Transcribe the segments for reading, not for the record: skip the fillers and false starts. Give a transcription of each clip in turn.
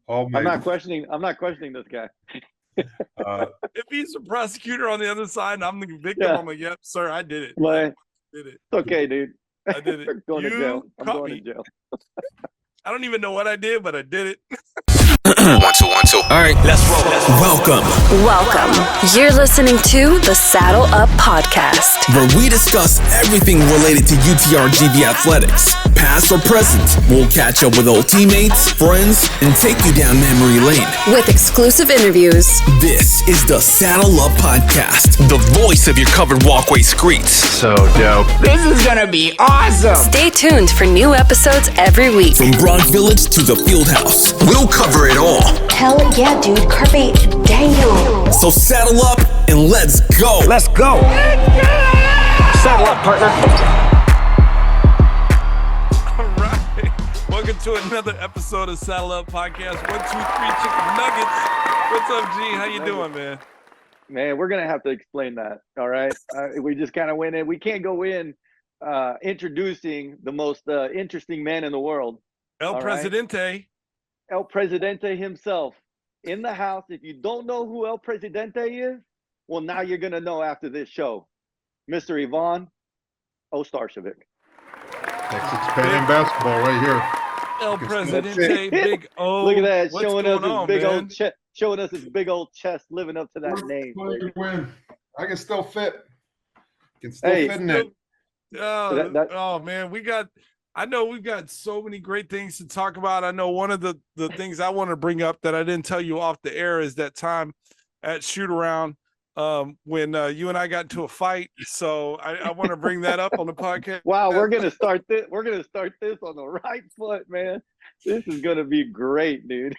all I'm my. not questioning this guy. If he's a prosecutor on the other side and I'm the victim, I'm like, yep, sir, I did it. Like, I did it. it's okay, dude. I did it. Going to jail. I'm caught going me. to jail. I don't even know what I did, but I did it. 1, 2, 1, 2. All right, let's roll. Welcome, You're listening to the Saddle Up Podcast, where we discuss everything related to UTRGV athletics, past or present. We'll catch up with old teammates, friends, and take you down memory lane. with exclusive interviews. This is the Saddle Up Podcast, The voice of your covered walkway streets. So dope. This is gonna be awesome. Stay tuned for new episodes every week. from Bronx Village to the Fieldhouse. We'll cover it all. Hell yeah, dude. Carpe diem. So saddle up and let's go. Let's go. Saddle up, partner. All right. Welcome to another episode of Saddle Up Podcast. 1, 2, 3 Chicken Nuggets. What's up, G? How you doing, man? Man, we're going to have to explain that. All right. We just kind of went in. We can't go in introducing the most interesting man in the world. El All right. Presidente. El Presidente himself in the house. If you don't know who El Presidente is, well, now you're going to know after this show. Mr. Ivan Ostarcevic. Texas PanAm basketball right here. El Presidente, Big O. Look at that, What's showing going us on, his big man? old chest, showing us his big old chest, living up to that name. You win. I can still fit. Can still Hey, fit in it. Oh man, I know we've got so many great things to talk about. I know one of the things I want to bring up that I didn't tell you off the air is that time at shoot around when you and I got into a fight. So I want to bring that up on the podcast. Wow, we're gonna start this. We're gonna start this on the right foot, man. This is gonna be great, dude.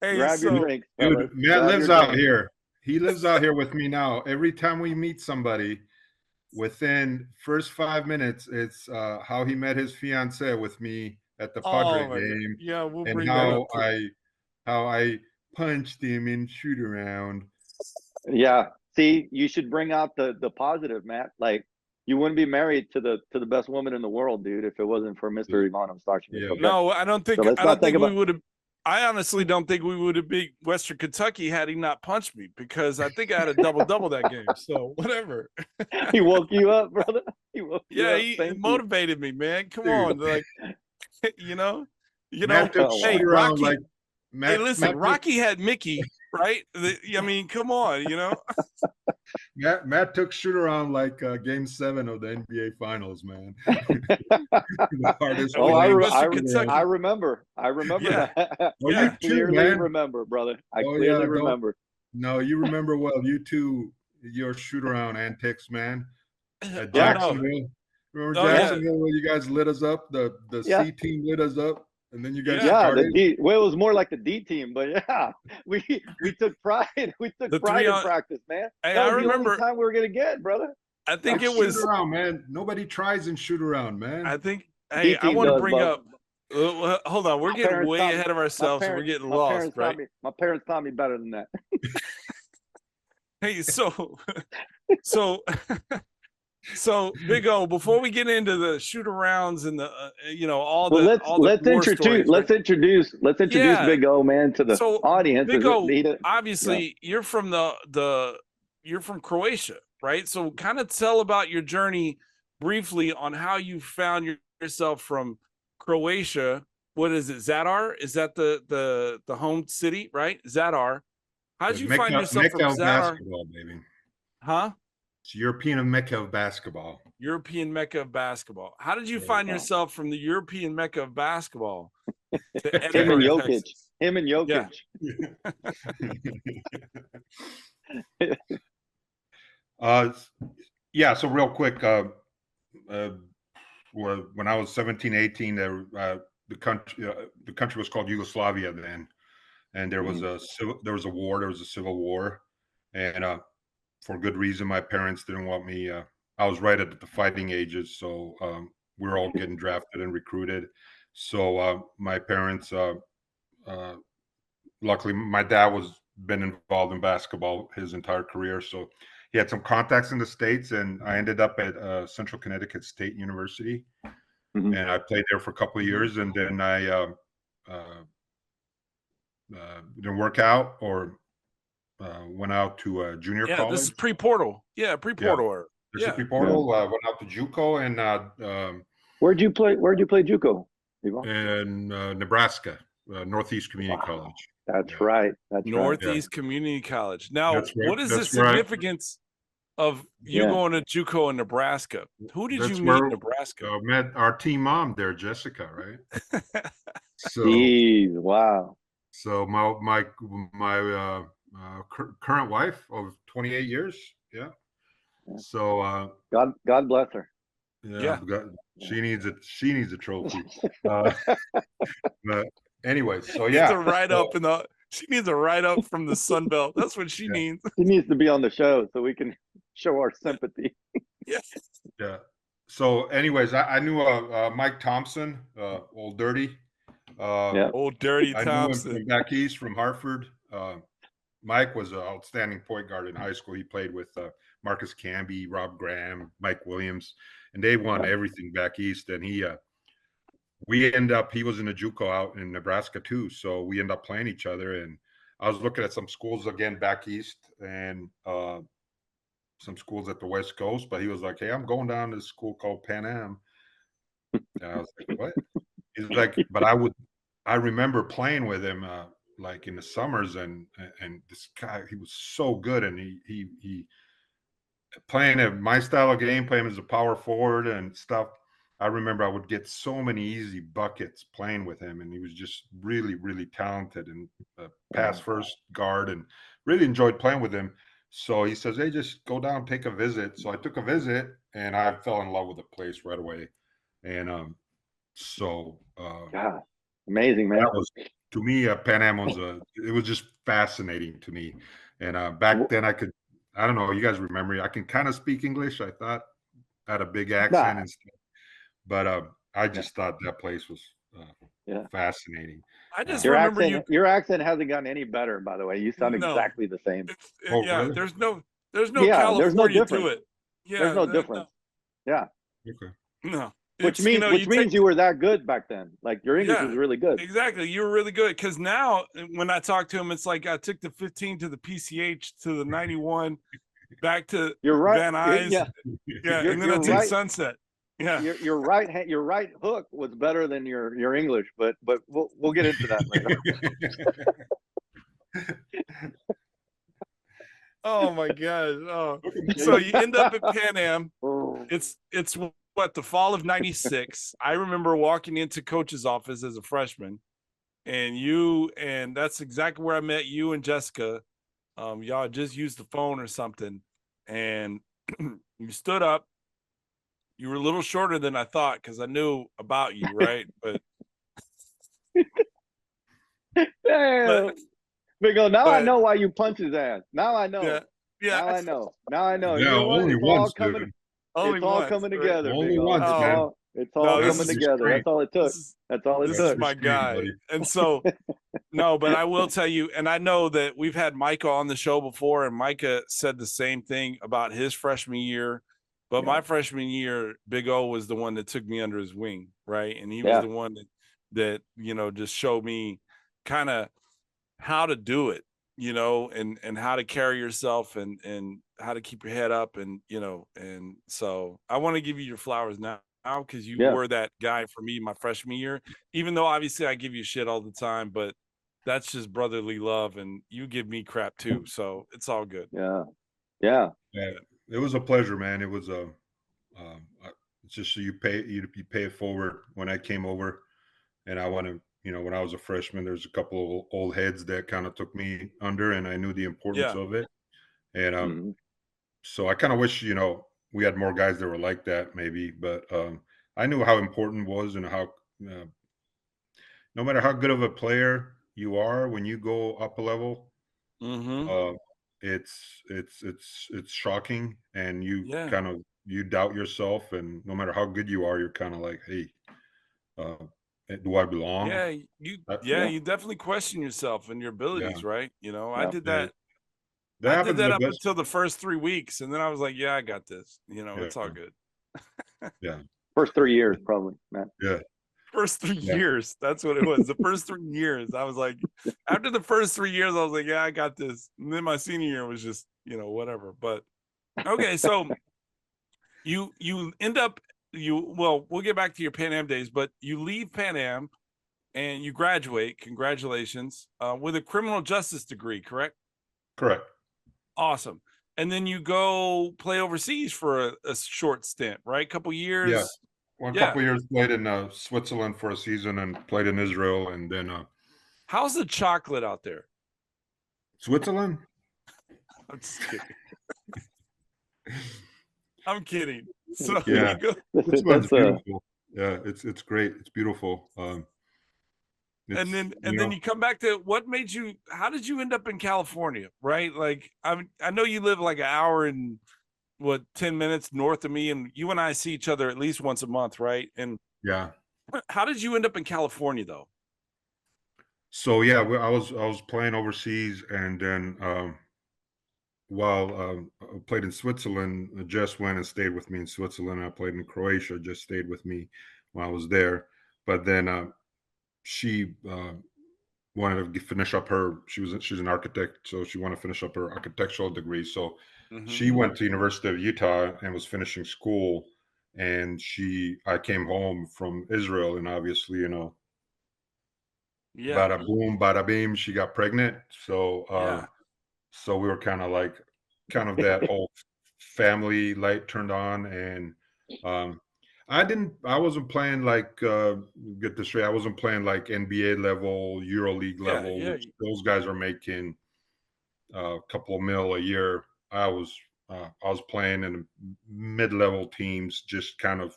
Hey, Grab your drinks, Dude, fellas. Matt Grab lives your out drinks. here. He lives out here with me now. Every time we meet somebody, within first 5 minutes, it's how he met his fiance with me at the Padre my game, God. Yeah, we'll and bring that up. how I punched him in shoot around. Yeah. See, you should bring out the positive, Matt. Like, you wouldn't be married to the best woman in the world, dude, if it wasn't for Mr. Ivan Ostarcevic. Yeah. Okay? No, I don't think So let's not think we about- would have. I honestly don't think we would have beat Western Kentucky had he not punched me, because I think I had a double that game. So whatever. He woke you up, brother. He woke you Yeah, up. he Thank you. motivated me, man. Come Dude. on, like you know. Matt took Oh, shoot Hey, around Rocky. like Matt, Hey, listen, Matt took- Rocky had Mickey, right? I mean, come on, you know. Matt took shoot around like Game 7 of the NBA Finals, man. The hardest Oh, one. Western Kentucky. I remember. I remember Yeah. that. Oh, Yeah. you too, Clearly man. remember, brother. I Oh, clearly yeah, don't- remember. No, you remember well. You too, your shoot around antics, man. At I know. Jacksonville. Remember Oh, yeah. Jacksonville when you guys lit us up? The Yeah. C team lit us up, and then you guys Yeah, started. well, it was more like the D team, but yeah, we took pride. We took The pride three in on- practice, man. Hey, That I was the remember- only time we were gonna get, brother. I think it Shoot was. around, man. Nobody tries and shoot around, man. I think. Hey, I D-team want to does, bring bub. up. Hold on, we're My getting parents way taught me- ahead of ourselves, and we're getting lost, right? My parents taught me better than that. Hey, so Big O, before we get into the shoot arounds and the all Well, the all the let's war introduce stories, let's right? introduce Yeah. Big O, man, to the So, audience. Big O, He did- obviously you're from you're from Croatia, right? So kind of tell about your journey briefly on how you found yourself from Croatia. What is it, Zadar? Is that the home city, right? Zadar. How did you find yourself Mecca from of Zadar? basketball, baby. Huh? It's European Mecca of basketball. European Mecca of basketball. How did you There you find go. yourself from the European Mecca of basketball to Him and Edinburgh, Jokic. Texas? Him and Jokic. Yeah, so real quick, when I was 17, 18, the country was called Yugoslavia then, and there was a civil war, and for good reason, my parents didn't want me. I was right at the fighting ages, so we were all getting drafted and recruited. So my parents, luckily, my dad was been involved in basketball his entire career, so he had some contacts in the States, and I ended up at Central Connecticut State University, Mhm. and I played there for a couple of years, and then I didn't work out or went out to junior Yeah, college. this is pre-portal. Yeah, pre-portal. era. This is Yeah. pre-portal. Went out to JUCO and Where'd you play JUCO, Ivan? in Nebraska, Northeast Community College. That's right. That's Northeast Community College. Now, That's right. what is the That's where significance of you going to JUCO in Nebraska? Who did That's you meet where, in Nebraska? met our team mom there, Jessica, right? So, Jeez, wow. so my current wife of 28 years, yeah. So God bless her. Yeah. she needs a trophy. But anyway, so Needs a write up she needs a write up from the Sun Belt. That's what she needs. She needs to be on the show so we can show our sympathy. Yeah. So, anyways, I knew Mike Thompson, Old Dirty. Old Dirty I knew him Thompson. from back east from Hartford. Mike was an outstanding point guard in high school. He played with Marcus Camby, Rob Graham, Mike Williams, and they won everything back east. And he was in a JUCO out in Nebraska too. So we end up playing each other. And I was looking at some schools again back east and some schools at the West Coast. But he was like, "Hey, I'm going down to this school called PanAm." And I was like, "What?" He's like, "But I remember playing with him like in the summers, and this guy, he was so good, and he playing at my style of game, playing as a power forward and stuff. I remember I would get so many easy buckets playing with him, and he was just really, really talented and pass first guard, and really enjoyed playing with him. So he says, "Hey, just go down, take a visit." So I took a visit, and I fell in love with the place right away. And God, amazing, man. that was, to me, PanAm was just fascinating to me. And back then I don't know, you guys remember, I can kind of speak English. I thought I had a big accent and stuff, but I just thought that place was fascinating. I just Your remember your accent hasn't gotten any better, by the way. You sound exactly the same. Really? There's no Yeah, there's no California difference. to it. Yeah, There's no difference. Yeah. Okay. No. Which It's, means you were that good back then. Like your English was really good. Exactly. You were really good. Because now when I talk to him, it's like I took the 15 to the PCH to the 91 back to You're right. Van Nuys. Yeah. And then I took Sunset. Yeah. Your right hook was better than your English, but we'll get into that later. Oh my gosh. Oh. So you end up at PanAm. It's what, the fall of 96. I remember walking into coach's office as a freshman, and that's exactly where I met you and Jessica. Y'all just used the phone or something, and you stood up. You were a little shorter than I thought because I knew about you, right? But I know why you punched his ass. Now I know. Yeah. Now I know. Yeah, only once, dude. It's all coming together. Only once, man. It's all coming together. That's all it took. That's all it took. This is my guy. And so, no, but I will tell you, and I know that we've had Micah on the show before, and Micah said the same thing about his freshman year. But my freshman year, Big O was the one that took me under his wing, right? And he was the one that just showed me kind of how to do it, and how to carry yourself and how to keep your head up, and so I want to give you your flowers now because you were that guy for me my freshman year, even though obviously I give you shit all the time, but that's just brotherly love, and you give me crap too, so it's all good. Yeah. It was a pleasure, man. It was it's just so you pay it forward. When I came over, and I want to, when I was a freshman, there's a couple of old heads that kind of took me under, and I knew the importance of it. And so I kind of wish, we had more guys that were like that, maybe. But I knew how important it was, and how no matter how good of a player you are, when you go up a level, it's shocking, and you kind of doubt yourself, and no matter how good you are, you're kind of like, hey, do I belong? You definitely question yourself and your abilities, right? I did that. I did that up until the first 3 weeks, and then I was like, I got this. It's all good. First 3 years, probably, man. Yeah. first 3 Yeah. years. That's what it was. The first 3 years. I was like, after the first 3 years, I was like, yeah, I got this. And then my senior year was just, whatever. But okay, so you end up we'll get back to your Pan Am days, but you leave Pan Am and you graduate. Congratulations, with a criminal justice degree, correct? Correct. Awesome. And then you go play overseas for a short stint, right? Couple years. Yeah. Well, a couple years played in Switzerland for a season and played in Israel, and then How's the chocolate out there? Switzerland. I'm just kidding. I'm kidding. So Yeah. you go, Switzerland's beautiful. Yeah, it's great. It's beautiful. and then you come back to how did you end up in California, right? Like I know you live like an hour and 10 minutes north of me, and you and I see each other at least once a month, right? And yeah. how did you end up in California though? So yeah, I was playing overseas, and then while I played in Switzerland, Jess went and stayed with me in Switzerland. I played in Croatia, just stayed with me while I was there. But then she wanted to finish up she's an architect, so she wanted to finish up her architectural degree. So she went to University of Utah and was finishing school, and I came home from Israel, and obviously, bada boom, bada beam, she got pregnant. So so we were kind of that whole family light turned on, and I wasn't playing like get this straight, I wasn't playing like NBA level, EuroLeague level, which those guys are making a couple of mil a year. I was playing in mid-level teams, just kind of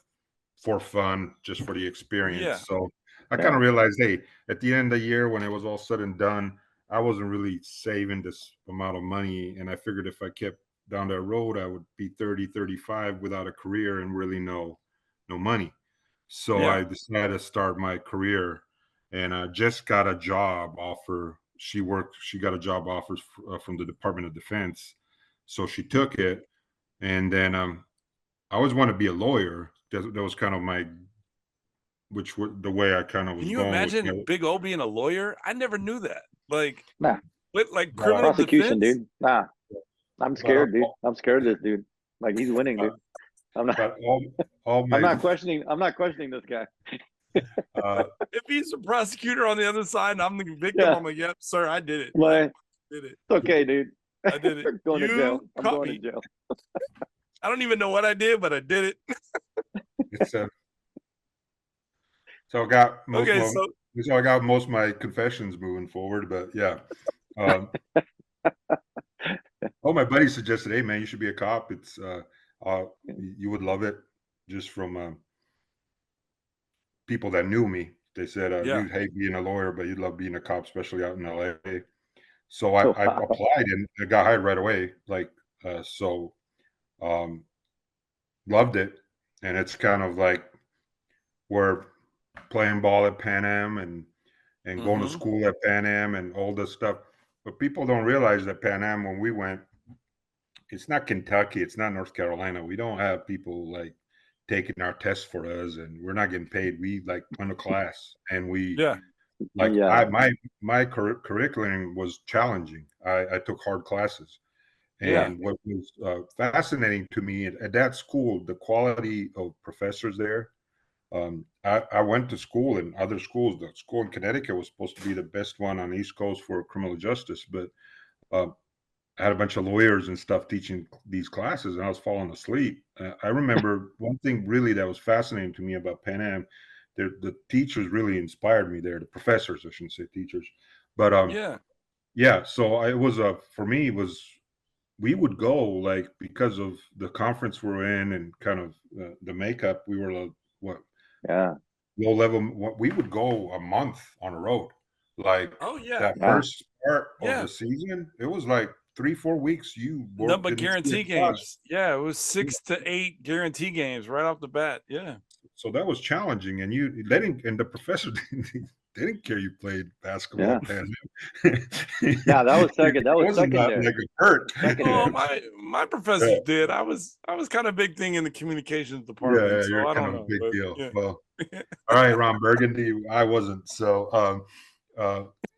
for fun, just for the experience. Yeah. So I kind of realized, hey, at the end of the year, when it was all said and done, I wasn't really saving this amount of money. And I figured if I kept down that road, I would be 30, 35 without a career and really no money. So I decided to start my career, and I just got a job offer. She got a job offer from the Department of Defense. So she took it. And then I always wanted to be a lawyer. That was kind of the way I kind of was going. Can you imagine Big O being a lawyer? I never knew that. Like, nah. Like criminal prosecution, defense? dude. Nah. I'm scared, dude. I'm scared of this dude. Like, he's winning, dude. I'm not. I'm not questioning this guy. If he's a prosecutor on the other side and I'm the victim, I'm like, yep, sir, I did it. Like, I did it. It's okay, dude. I did it. I'm going to jail. I'm caught going me. to jail. I don't even know what I did, but I did it. It's so I got most of my confessions moving forward, but yeah. All my buddies suggested, hey man, you should be a cop. It's you would love it, just from people that knew me. They said you'd hate being a lawyer, but you'd love being a cop, especially out in LA. So I applied and I got hired right away. Loved it. And it's kind of like we're playing ball at PanAm and going to school at PanAm and all this stuff. But people don't realize that PanAm, when we went, it's not Kentucky, it's not North Carolina. We don't have people like taking our tests for us, and we're not getting paid. We like run a class, and my curriculum was challenging. I took hard classes. And what was fascinating to me at that school, the quality of professors there. I went to school in other schools. The school in Connecticut was supposed to be the best one on the East Coast for criminal justice, but I had a bunch of lawyers and stuff teaching these classes, and I was falling asleep. I remember one thing really that was fascinating to me about PanAm. The teachers really inspired me there. The professors, I shouldn't say teachers, but So it was for me it was. We would go, like, because of the conference we're in and kind of the makeup, we were low level. We would go a month on the road. Like that first part of the season, it was like 3-4 weeks. You worked but guarantee games. Yeah, it was 6 to 8 guarantee games right off the bat. Yeah. So that was challenging, and the professor they didn't care you played basketball. Yeah. PanAm. Yeah, that was second. That It was wasn't not secondary. like a hurt. Well, Secondary. my professors did. I was kind of big thing in the communications department, Yeah, so you're I kind don't of a know. big But, deal. yeah. Well, all right, Ron Burgundy. I wasn't. So,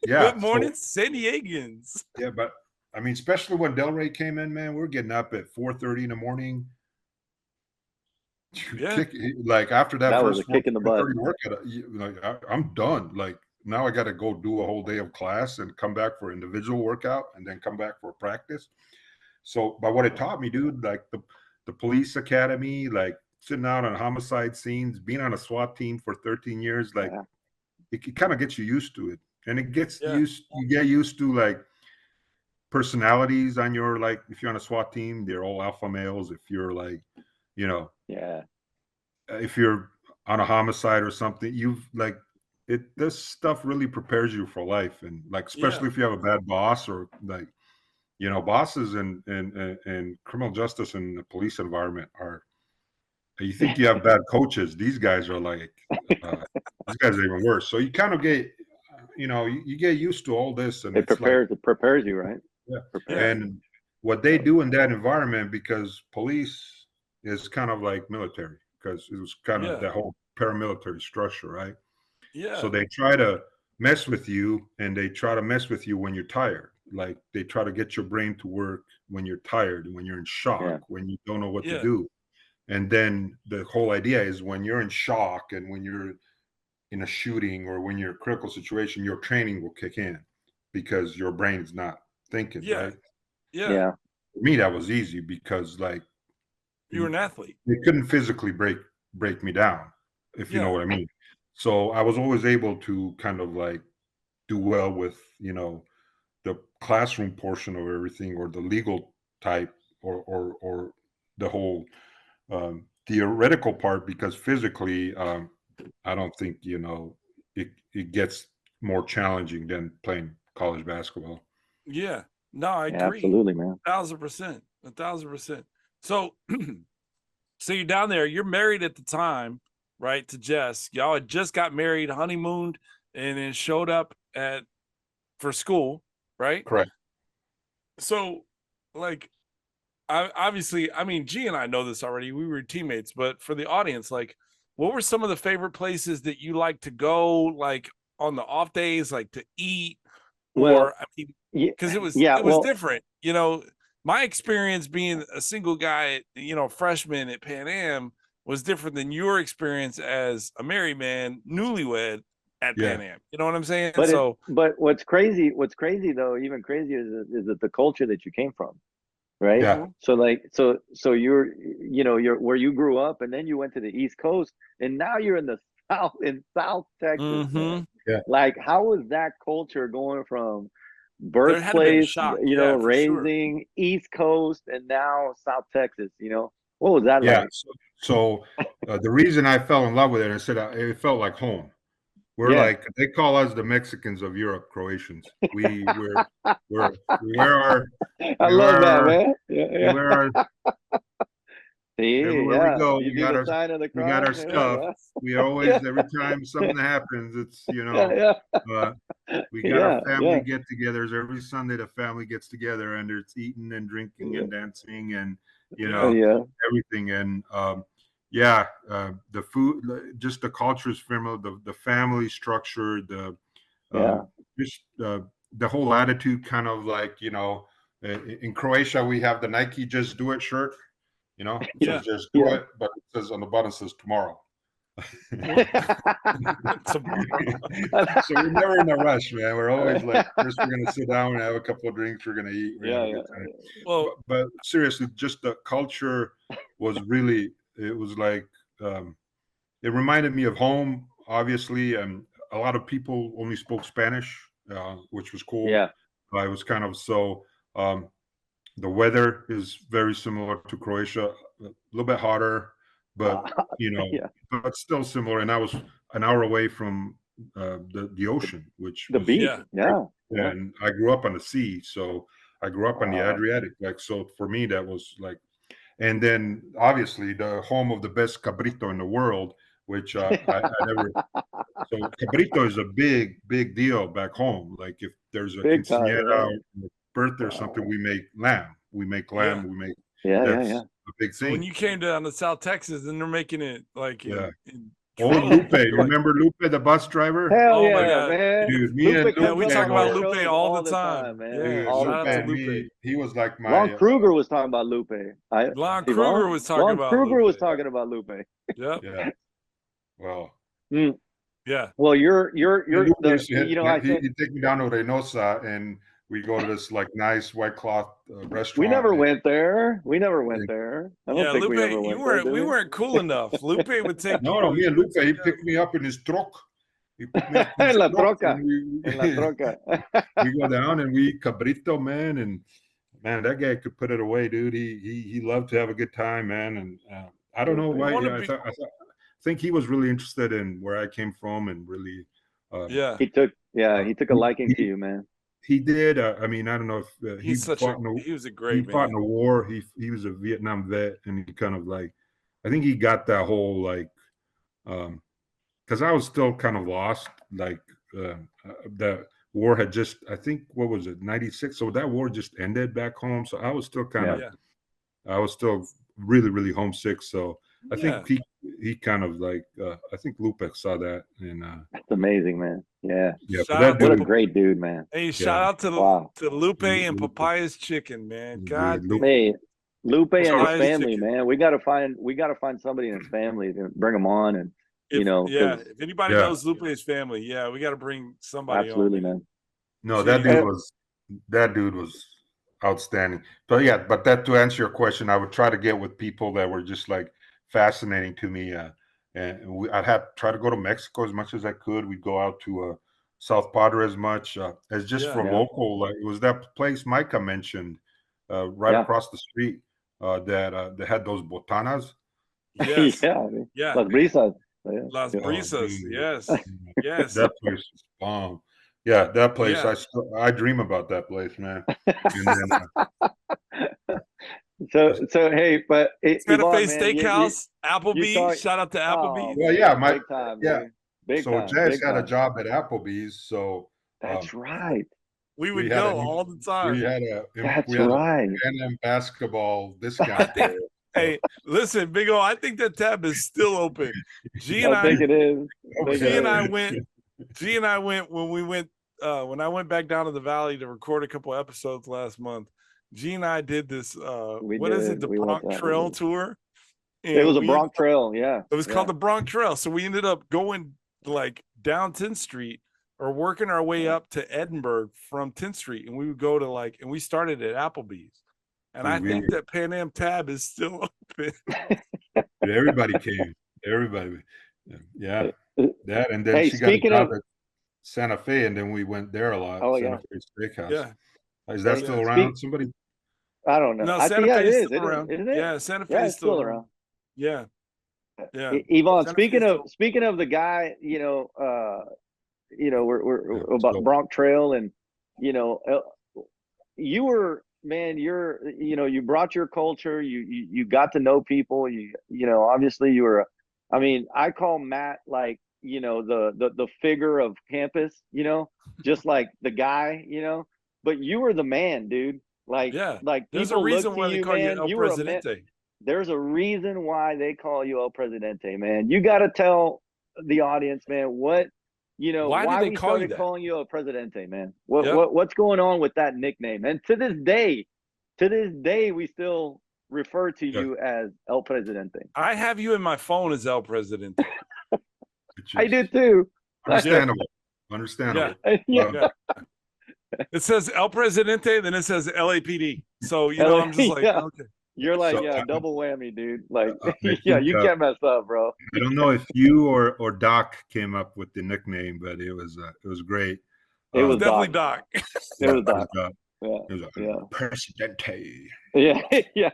yeah. Good morning, San Diegans. Yeah, but I mean, especially when Delray came in, man, we're getting up at 4:30 in the morning. Yeah. Like after that, That was first a kick in the butt. 4:30 workout, like I'm done. Like now I got to go do a whole day of class and come back for individual workout and then come back for practice. So, but what it taught me, dude, like the police academy, like sitting out on homicide scenes, being on a SWAT team for 13 years, like it kind of gets you used to it, and it gets you get used to like personalities on your, like if you're on a SWAT team, they're all alpha males. If you're like, you know, if you're on a homicide or something, you've like it. This stuff really prepares you for life, and like especially if you have a bad boss or like. You know, bosses in criminal justice and the police environment are, you think you have bad coaches. These guys are like, these guys are even worse. So you kind of get, you know, you get used to all this. And it prepares you, right? Yeah. And what they do in that environment, because police is kind of like military, because it was kind of that whole paramilitary structure, right? Yeah. So they try to mess with you, and they try to mess with you when you're tired. Like they try to get your brain to work when you're tired, when you're in shock, when you don't know what to do. And then the whole idea is when you're in shock and when you're in a shooting or when you're in a critical situation, your training will kick in because your brain's not thinking, right? Yeah. For me, that was easy because like you were an athlete. They couldn't physically break me down, if you know what I mean. So I was always able to kind of like do well with, you know, the classroom portion of everything, or the legal type, or the whole theoretical part, because physically, I don't think, you know, it gets more challenging than playing college basketball. Yeah, no, I agree. Absolutely, man. 1,000%. So, so you're down there. You're married at the time, right? To Jess. Y'all had just got married, honeymooned, and then showed up for school. Right? Correct. So, like, obviously, I mean, G and I know this already. We were teammates, but for the audience, like, what were some of the favorite places that you like to go, like on the off days, like to eat? Or, I mean, because it was different. You know, my experience being a single guy, you know, freshman at PanAm was different than your experience as a married man, newlywed at PanAm. You know what I'm saying? But but what's crazy though, even crazier is that the culture that you came from, right? Yeah. So like so you're where you grew up, and then you went to the East Coast, and now you're in South Texas. Yeah. Like, how was that culture going from birthplace, you know, raising East Coast, and now South Texas? You know, what was that like? So the reason I fell in love with it, I said it felt like home. We're like, they call us the Mexicans of Europe, Croatians. We wear our. I love that, man. We wear our. Everywhere we go, we got our stuff. Yeah. We always, every time something happens, it's, you know, we got our family get-togethers every Sunday. The family gets together, and it's eating and drinking and dancing and, you know, everything. And the food, just the culture is familiar, the family structure, just the whole attitude, kind of like, you know, in Croatia, we have the Nike Just Do It shirt, you know, it says just do it, but it says on the bottom, it says tomorrow. So we're never in a rush, man. We're always like, first we're going to sit down and have a couple of drinks, we're going to eat. Well, but seriously, just the culture was really, it was like, it reminded me of home, obviously, and a lot of people only spoke Spanish, which was cool. Yeah. It was kind of the weather is very similar to Croatia, a little bit hotter, but you know, but still similar. And I was an hour away from the ocean, which the beach. And I grew up on the sea, so I grew up on the Adriatic. Like, so for me, that was like. And then obviously the home of the best cabrito in the world, which I never. So cabrito is a big deal back home. Like if there's a Big time, quinceañera yeah. or birthday or something, we make lamb. We make lamb. Yeah. We make Yeah. a big So thing. when you came down to South Texas, and they're making it like Yeah. in Oh, droves, Lupe, you're like, remember Lupe, the bus driver? Hell Oh my yeah, God. man. Dude, me and Lupe yeah, comes we on talk our about shows Lupe all the time. man. Yeah, all shout the out time. to Lupe. He was like my Lon Kruger was talking about Lupe. Lon Yvonne? Kruger was talking Lon about Kruger Lupe. was talking about Lupe. Yep. yeah. Well, Yeah. Well, you're Lupe the, used to hit- you know, I he, said he'd take me down to Reynosa and we go to this like nice white cloth restaurant. we never and- went there. We never went there. I don't Yeah, think Lupe, we ever you went weren't. there. We did weren't cool enough. Lupe would take. No, me and Lupe, he picked me up in his truck. He picked me up in his En la truck, troca. and En la troca. we go down and we eat cabrito, man, and man, that guy could put it away, dude. He loved to have a good time, man, and I don't know why. wanna Yeah, I think he was really interested in where I came from, and really, Yeah. He took a liking to you, man. he did. I mean, I don't know if he He's such a. fought in a, He was a he great fought in man. a war. He was a Vietnam vet, and he kind of like, I think he got that whole like, because I was still kind of lost. Like the war had just, I think, what was it, 96? So that war just ended back home. So I was still kind of, Yeah. I was still really homesick. So I Yeah. think he kind of like, I think Lupe saw that, and That's amazing, man. Yeah. yeah, Shout but that out to What a dude, great dude, man. Hey, shout out to Wow. Lupe and Lupe. Papaya's Chicken, man. Dude, God, Lupe. Hey, Lupe and his Papaya's family, Chicken. man. We gotta find somebody in his family to bring him on, and you know, 'cause- if anybody Yeah. knows Lupe's family, yeah, we got to bring somebody absolutely, on. man. No, Gee. that dude was outstanding. So yeah, but that to answer your question, I would try to get with people that were just like fascinating to me. And I'd have try to go to Mexico as much as I could. We'd go out to South Padre as much as just Yeah. for Yeah. local. Like it was that place Micah mentioned right Yeah. across the street that they had those botanas. Yes. Yeah, I mean, Yeah. Las Brisas. Yeah. Las Yeah. Brisas. dude. Yes. Yes. That place is bomb. Yeah, that place. Yeah. I dream about that place, man. And then, So hey, but Santa Yvonne, Fe man, Steakhouse, Applebee's. talk- Shout out to Oh, Applebee's. well, yeah, big time, yeah. dude. Big So time. Jess big had a time. job at Applebee's, so That's right. We would we had go a- all the time. we had That's a right. PanAm basketball discount. there. Hey, listen, Big O, I think that tab is still open. G and I think it is. G and I went when I went back down to the valley to record a couple episodes last month. G and I did this We what is did. it, the We went Bronx that Trail way. tour? It was a we- Bronx Trail, yeah. It was called the Bronx Trail. So we ended up going like down 10th Street or working our way up to Edinburgh from 10th Street. And we would go to like, and we started at Applebee's. And I think that PanAm tab is still open. Everybody came. Everybody. Yeah. That and then Hey, she got a speaking job of- at Santa Fe, and then we went there a lot. Oh, Santa yeah. Fe Steakhouse. Yeah. Is that Yeah. still around? Somebody? I don't know. No, I Santa think Fe it is is. still around. Isn't it? Yeah, Santa Fe Yeah, is it's still around. Yeah. Yeah. Yvonne, Santa Fe speaking of the guy, we're about so- Bronx Trail, and you were, man, you brought your culture, you got to know people, obviously you were, I mean, I call Matt like, the figure of campus, just like the guy, but you were the man, dude. Like, Yeah. like There's a people look reason to why they you, call man. you El You were a man. Presidente. There's a reason why they call you El Presidente, man. You got to tell the audience, man, why do they we call you started that? calling you El Presidente, man. Yep. What's going on with that nickname? And to this day, we still refer to you as El Presidente. I have you in my phone as El Presidente. Which I is did too. Understandable. Understandable. Yeah. It says El Presidente, then it says LAPD. So I'm just like, Yeah. okay. You're like, So, double whammy, dude. Like, I yeah, think, you can't mess up, bro. I don't know if you or Doc came up with the nickname, but it was great. It was Definitely Doc. Doc. It was Doc. Doc. Yeah. It was like, Yeah. Presidente. Yeah. Yeah.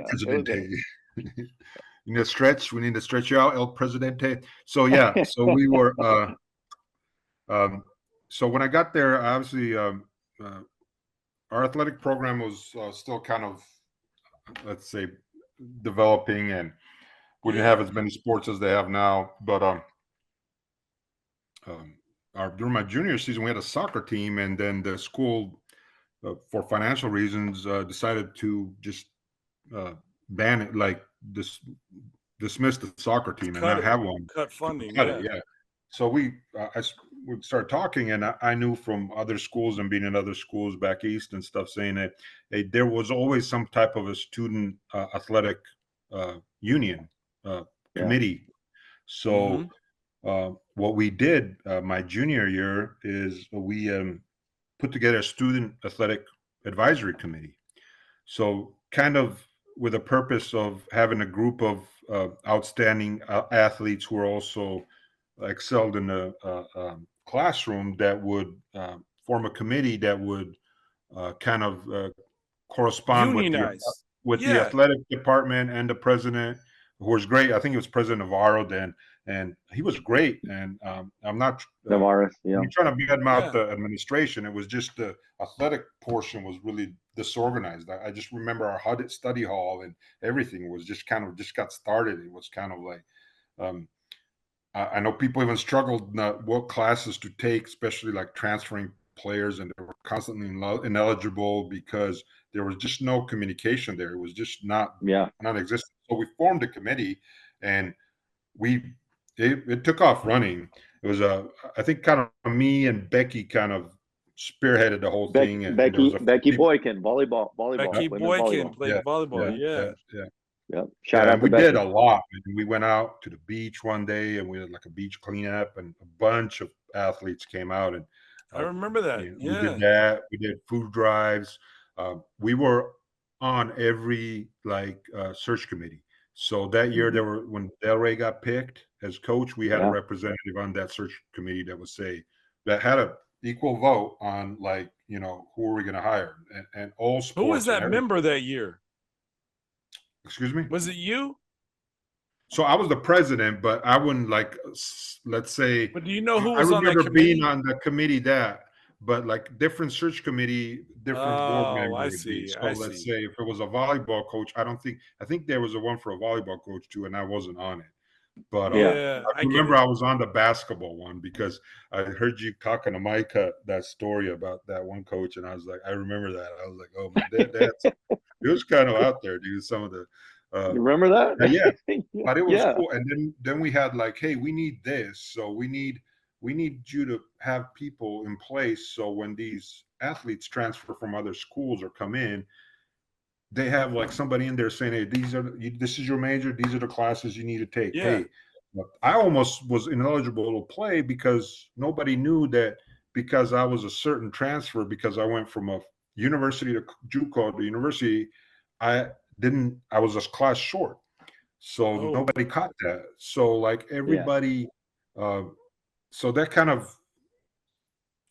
Presidente. You need to stretch. We need to stretch you out, El Presidente. So yeah. So we were. So when I got there, obviously, our athletic program was still kind of, let's say, developing, and we didn't have as many sports as they have now. But during my junior season, we had a soccer team, and then the school, for financial reasons, decided to just ban it, like dismiss the soccer team and not have one. Cut funding. Yeah. So we would start talking, and I knew from other schools and being in other schools back east and stuff, saying that there was always some type of a student athletic union committee. So what we did my junior year is we put together a student athletic advisory committee. So kind of with a purpose of having a group of outstanding athletes who are also excelled in the classroom that would form a committee that would kind of correspond with the athletic department and the president, who was great. I think it was President Navarro then, and he was great. And I'm not Navarro, I'm trying to badmouth the administration. It was just the athletic portion was really disorganized. I just remember our study hall and everything was just got started. It was kind of like I know people even struggled what classes to take, especially like transferring players, and they were constantly ineligible because there was just no communication there. It was just non-existent. So we formed a committee, and it took off running. It was I think kind of me and Becky kind of spearheaded the whole thing. And Becky Boykin, volleyball. Becky Boykin played volleyball. Yeah. Yep. Shout out to we Becky. did a lot. We went out to the beach one day, and we had like a beach cleanup, and a bunch of athletes came out. And I remember that. we did that. We did food drives. We were on every search committee. So that year, when Del Rey got picked as coach, we had a representative on that search committee that had a equal vote on who are we going to hire, and all sports. Who was that member that year? Excuse me? Was it you? So I was the president, but I wouldn't let's say. But do you know who was on that committee? I remember being on the committee but different search committee, different board members. I see. So let's say if it was a volleyball coach, I think there was a one for a volleyball coach too, and I wasn't on it. But I remember I was on the basketball one because I heard you talking to Micah that story about that one coach, and I was like, I remember that. I was like, oh man, it was kind of out there, dude. Some of the you remember that? Yeah, but it was cool. And then we had hey, we need this, so we need you to have people in place, so when these athletes transfer from other schools or come in, they have somebody in there saying, hey, this is your major, these are the classes you need to take. Hey, I almost was ineligible to play because nobody knew that, because I was a certain transfer, because I went from a university to JUCO to university, I was a class short. So nobody caught that. So everybody, so that kind of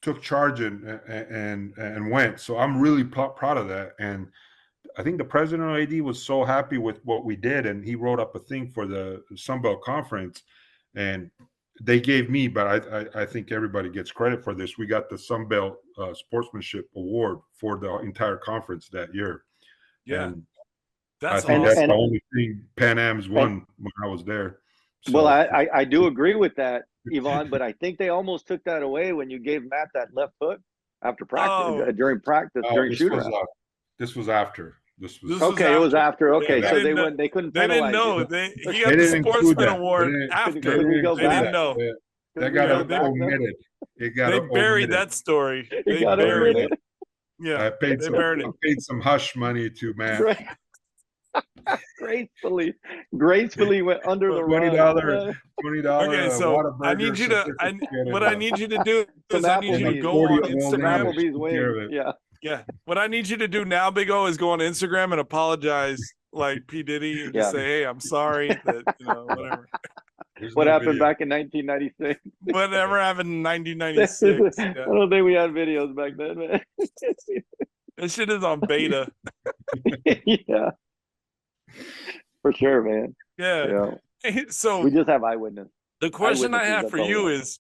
took charge and went. So I'm really proud of that. And I think the president of AD was so happy with what we did, and he wrote up a thing for the Sunbelt Conference, and they gave me, but I think everybody gets credit for this. We got the Sunbelt Sportsmanship Award for the entire conference that year. Yeah, and that's I think awesome. that's the only thing PanAm's won when I was there. So, well, I do agree with that, Ivan, but I think they almost took that away when you gave Matt that left hook after practice, during practice, during shootout. This was after. This was okay. It was after. Okay, yeah, so they couldn't. They didn't know. He got the sportsman award after. They didn't know. That got omitted. They buried that story. They buried it. Yeah, I paid some hush money to Matt. Right. gracefully went under the rug. $20. Okay, so I need you to. What I need you to do is I need you to go on Instagram. Yeah. What I need you to do now, Big O, is go on Instagram and apologize like P. Diddy and just say, hey, I'm sorry that, whatever. What happened back in 1996? Whatever happened in 1996. Yeah. I don't think we had videos back then, man. This shit is on beta. Yeah. For sure, man. Yeah. So we just have eyewitness. The question I have for you is,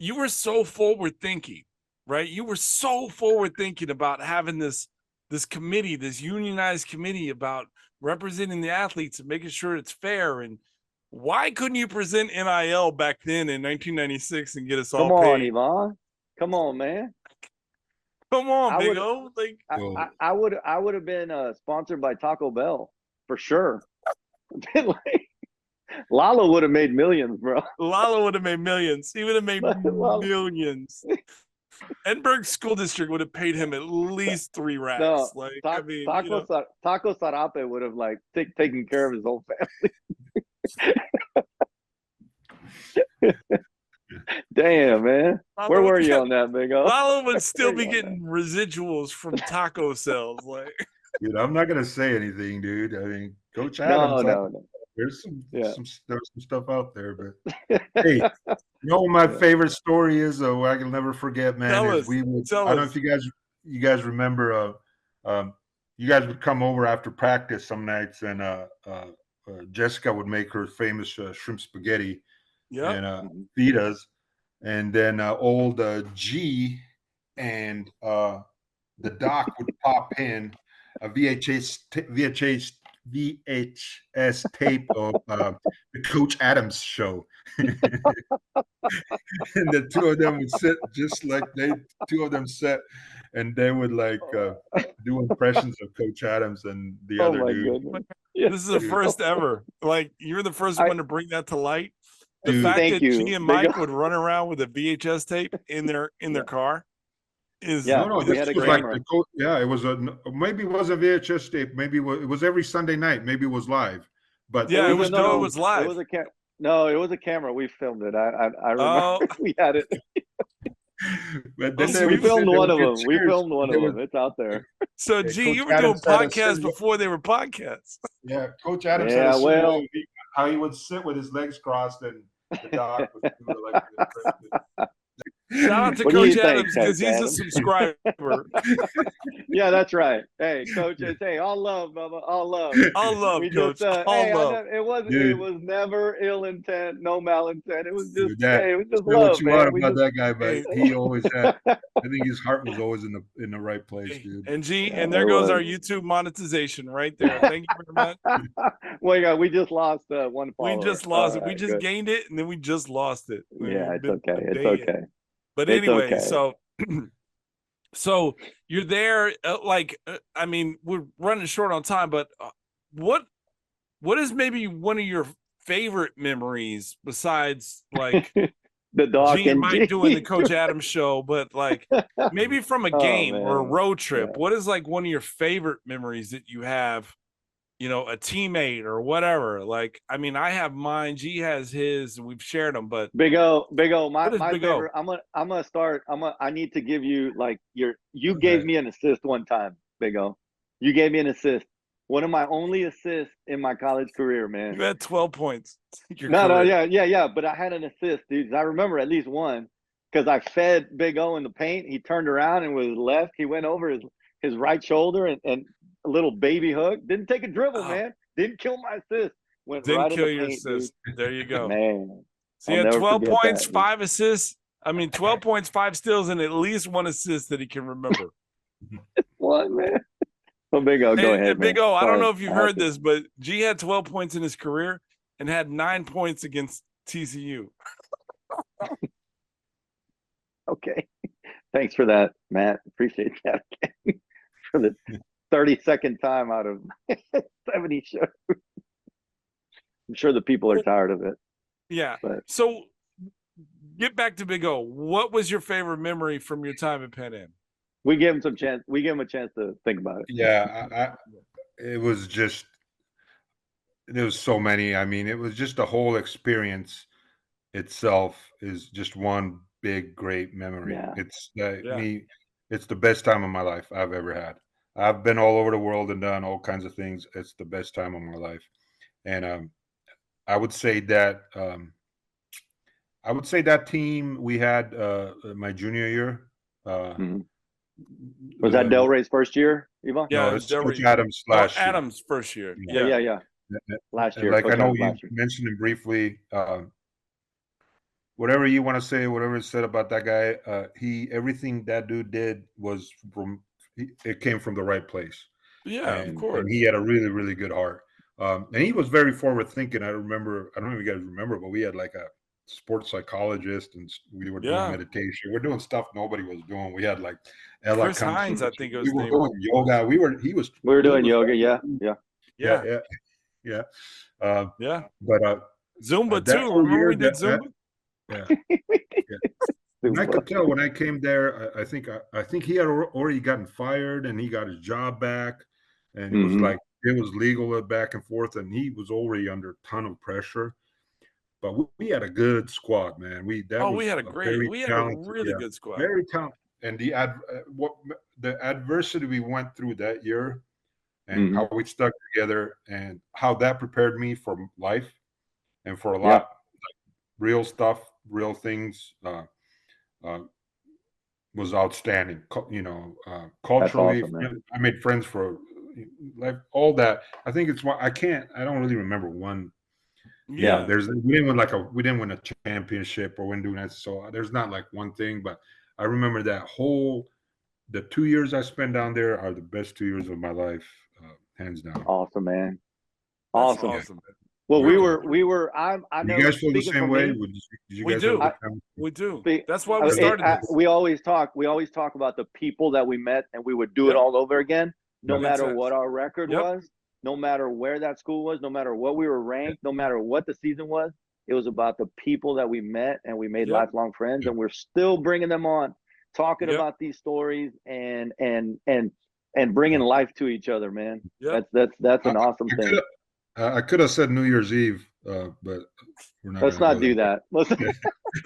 you were so forward thinking. Right, you were so forward thinking about having this committee, this unionized committee, about representing the athletes and making sure it's fair and Why couldn't you present NIL back then in 1996 and get us all Come on, paid? Ivan. Come on, man. Come on, I Big would- O. Like, I would have been sponsored by Taco Bell for sure. Lalo would have made millions, bro. Lalo would have made millions. He would have made Lalo. millions. Edinburgh School District would have paid him at least 3 racks. No, like, Ta- I mean, Taco Taco Sarape would have like taken care of his whole family. Damn, man. Lalo Where were would you get- on that, Big O? Lalo would still be Where you on getting residuals from taco sales. Like, Dude, I'm not gonna say anything, dude. I mean, Coach No, Adams. no. There's some, Yeah. there's some stuff out there, but hey, you know what my favorite story is, though, I can never forget, man. Tell is us. we would, Tell I don't know us. if you guys remember, you guys would come over after practice some nights, and Jessica would make her famous shrimp spaghetti yeah. and feed us, and then old G and the doc would pop in a VHS tape of the Coach Adams show. And the two of them would sit just like two of them sat, and they would like do impressions of Coach Adams and the other my dude. goodness. This is the Dude. first ever. Like, you're the first one to bring that to light. The Dude. fact Thank that you, G and Big Mike O. would run around with a VHS tape in their car is Yeah, No, we this had a was like camera. it was maybe it was a VHS tape, maybe it was every Sunday night, maybe it was live, but Yeah, it was no, it was live. It was no, it was a camera. We filmed it. I remember Oh. we had it. but then they We would filmed sit- they one would of get them. We chairs, filmed one they of would- them. It's out there. So, Yeah, G, Coach you were doing Adams had a podcasts silhouette. before they were podcasts. Yeah, Coach Adams Yeah, had a silhouette well- of how he would sit with his legs crossed, and the doc would do like Shout out to What do you Coach think, Adams because Coach he's a Adams? subscriber. Yeah, that's right. Hey, Coach. Hey, all love, brother. All love. All love, We Coach. just, All hey, love. it wasn't. Dude. It was never ill intent, no malintent. It was just, Dude, that- hey, it was just Say what love, you man. want We about just, that guy, but he always had. I think his heart was always in the right place, dude. And G, Yeah, and there it goes was. our YouTube monetization right there. Thank you very much. well, we just lost one follower. We just lost it. All We right, just good. gained it, and then we just lost it. Yeah, it's Been okay. a It's day in. okay. But It's anyway, okay. so you're there. I mean, we're running short on time, but what is maybe one of your favorite memories besides like The dog G and and Mike G. doing the Coach Adams show, but like maybe from a Oh, game or a man. road trip? Yeah. What is like one of your favorite memories that you have? You know, a teammate or whatever. Like, I mean, I have mine. G has his, and we've shared them. But Big O. My What is Big O? favorite. I'm gonna start. I need to give you like you gave me an assist one time, Big O. You gave me an assist. One of my only assists in my college career, man. you had 12 points. No, yeah. But I had an assist, dude. I remember at least one because I fed Big O in the paint. He turned around and with his left, he went over his right shoulder and a little baby hook. Didn't take a dribble, Oh. man. Didn't kill my assist. Went Didn't right in kill the your paint, assist. There you go. dude. Man. So you I'll had never 12 forget points, that. 5 assists. I mean, 12 points, 5 steals, and at least 1 assist that he can remember. What, man? Well, Big O, go And ahead, Big man. O, I don't Sorry. know if you've I heard have to- this, but G had 12 points in his career and had 9 points against TCU. Okay. Thanks for that, Matt. Appreciate that. For the 32nd time out of 70 shows. I'm sure the people are tired of it. Yeah. But So get back to Big O. What was your favorite memory from your time at PanAm? we give him some chance. We give him a chance to think about it. Yeah, it was just there was so many. I mean, it was just the whole experience itself is just one big great memory. Yeah. It's Yeah. it's the best time of my life I've ever had. I've been all over the world and done all kinds of things. It's the best time of my life, and I would say that team we had my junior year. Mhm. Was that Delray's first year, Ivan? Yeah, No, it was it's Coach Delray. Adams Oh, last year. Adams' first year. Yeah. Yeah. Last And year. like I Coach know Adams you last year. mentioned him briefly. Whatever you want to say, whatever is said about that guy, everything that dude did was it came from the right place. Yeah, and, of course. and he had a really, really good heart. And he was very forward thinking. I don't know if you guys remember, but we had like a sports psychologist, and we were doing meditation. We're doing stuff nobody was doing. We had like Ella Chris Hines, I think it was. We were doing yoga. We were doing yoga. Yeah. But Zumba too. Remember we did Zumba? Yeah. And I could tell when I came there. I think he had already gotten fired, and he got his job back, and it was like it was legal back and forth, and he was already under a ton of pressure. But we had a good squad, man. We had a really good squad. Very talented. And the adversity we went through that year, and how we stuck together, and how that prepared me for life and for a lot like, real stuff, real things, was outstanding. Culturally, awesome, I made friends for like all that. I think it's I don't really remember one. Yeah, we didn't win a championship or win doing that. So there's not like one thing, but I remember the 2 years I spent down there are the best 2 years of my life, hands down. Awesome, man. Awesome. Well, we were. I know. You guys feel the same way? We do. That's why we started this. We always talk about the people that we met, and we would do it all over again, no matter what our record was. No matter where that school was, no matter what we were ranked, no matter what the season was, it was about the people that we met, and we made lifelong friends, and we're still bringing them on, talking about these stories and bringing life to each other, man. That's an awesome thing. I could have said New Year's Eve, but we're not. Let's not do that.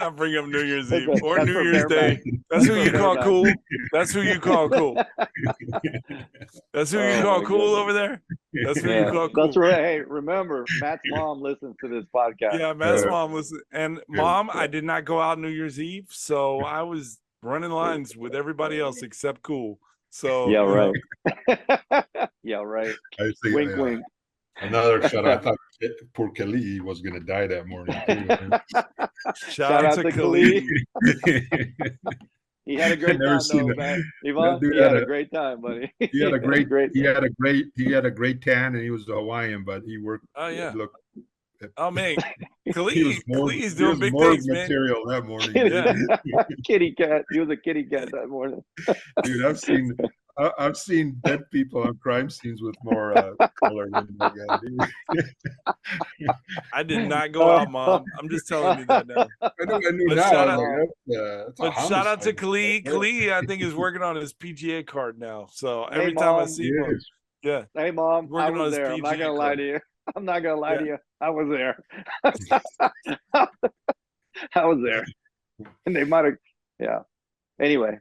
Not bring up New Year's Eve or New Year's Day. That's who you call cool. That's who you call cool. That's who you call cool over there. That's who you call cool. That's right. Hey, remember, Matt's mom listens to this podcast. Yeah, Matt's mom listens. And Mom, I did not go out New Year's Eve, so I was running lines with everybody else except cool. So yeah, right. Yeah, right. Wink, wink. Another shout out. I thought poor Khalid was going to die that morning. Shout out to Khalid. He had a great time, though, man. Ivan, he had a great time, buddy. He had a great tan, and he was a Hawaiian, but he worked. Oh yeah. Looked, man, Khalid's doing big things, man. Material that morning. Kitty cat. He was a kitty cat that morning. Dude, I've seen dead people on crime scenes with more color than that guy. I did not go out, Mom. I'm just telling you that now. I knew that. But shout out to Khalid. Khalid, I think, is working on his PGA card now. So every time I see him, Hey, Mom, I was there. I'm not gonna lie to you. I'm not gonna lie to you. I was there. I was there. And they might have. Anyway,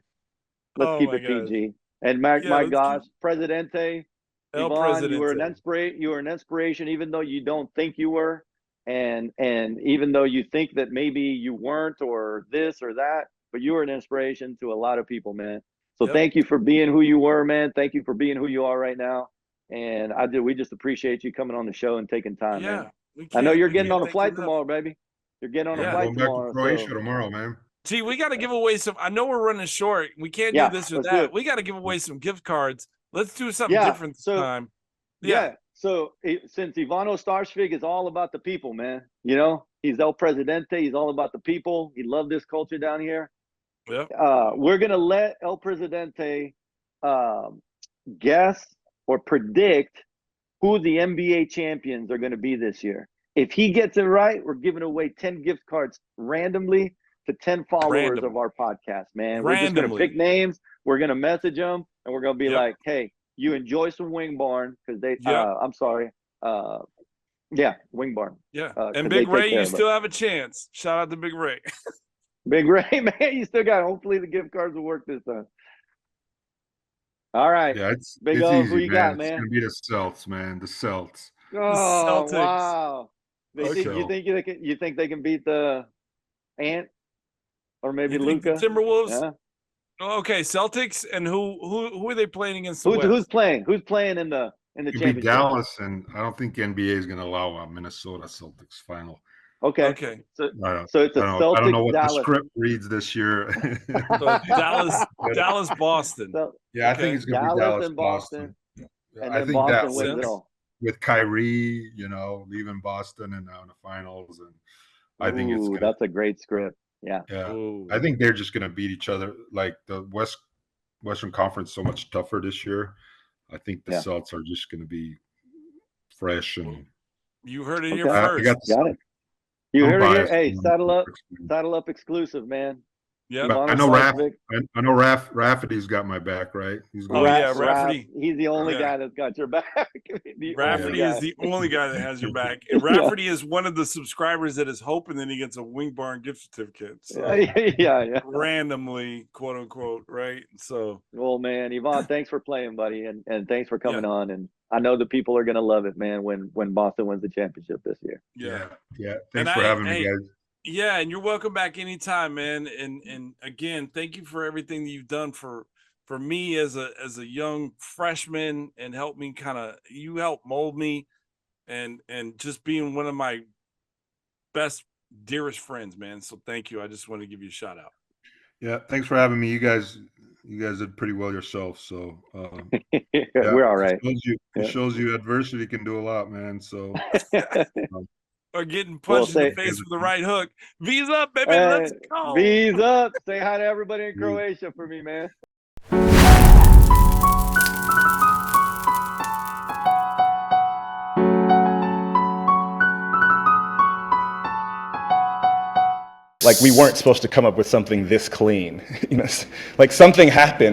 let's keep it PG. And my gosh, Presidente, Ivan, you were an inspiration, even though you don't think you were, and even though you think that maybe you weren't, or this or that, but you were an inspiration to a lot of people, man. So thank you for being who you were, man. Thank you for being who you are right now. And we just appreciate you coming on the show and taking time, man. I know you're getting on a flight tomorrow, baby. You're getting on a flight tomorrow. Going back to Croatia tomorrow, man. Gee, we got to give away some. I know we're running short. We can't do this or that. We got to give away some gift cards. Let's do something different this time. So since Ivan Ostarcevic is all about the people, man, he's El Presidente. He's all about the people. He loved this culture down here. Yeah. We're going to let El Presidente guess or predict who the NBA champions are going to be this year. If he gets it right, we're giving away 10 gift cards randomly to 10 followers of our podcast, man. We're just going to pick names. We're going to message them, and we're going to be like, hey, you enjoy some Wing Barn, because they, I'm sorry. Wing Barn. Yeah. And Big Ray, you still have a chance. Shout out to Big Ray. Big Ray, man, you still got it. Hopefully the gift cards will work this time. All right. Yeah, it's Big it's O, easy, who you man. got, It's man? going to be the Celts, man. The Celts. Oh, Celtics. wow. You think they can beat the Ant? Or maybe Luka? Timberwolves? Yeah. Okay, Celtics, and who are they playing against? Who's playing? Who's playing in the championship? Dallas, and I don't think NBA is going to allow a Minnesota Celtics final. Okay. So it's a Celtics. I don't know what Dallas. the script reads this year. So Dallas, Boston. I think it's going to be Dallas and Boston. And I then think Boston that wins it all. with Kyrie, leaving Boston and now in the finals, and I think that's a great script. Yeah. Ooh. I think they're just gonna beat each other. Like the Western Conference so much tougher this year. I think the Celtics are just gonna be fresh and. You heard it here Okay. first. Got it. You heard it here. biased. Hey, saddle up exclusive, man. Yeah, But I know Rafferty's got my back, right? He's Oh, yeah, Rafferty. He's the only guy that's got your back. Rafferty is the only guy that has your back. And Rafferty is one of the subscribers that is hoping that he gets a Wing Barn gift certificate. So yeah. randomly, quote unquote, right? So well, man, Ivan, thanks for playing, buddy, and thanks for coming on. And I know the people are gonna love it, man, when Boston wins the championship this year. Yeah. Thanks for having me, guys. Yeah, and you're welcome back anytime, man. And again, thank you for everything that you've done for me as a young freshman, and help me you helped mold me, and just being one of my best, dearest friends, man. So thank you. I just want to give you a shout out. Yeah, thanks for having me. You guys did pretty well yourself. So we're all right. It shows you adversity can do a lot, man. So or getting punched in the face with the right hook. V's up, baby. Let's go. V's up. Say hi to everybody in Croatia for me, man. Like, we weren't supposed to come up with something this clean. Like, something happened.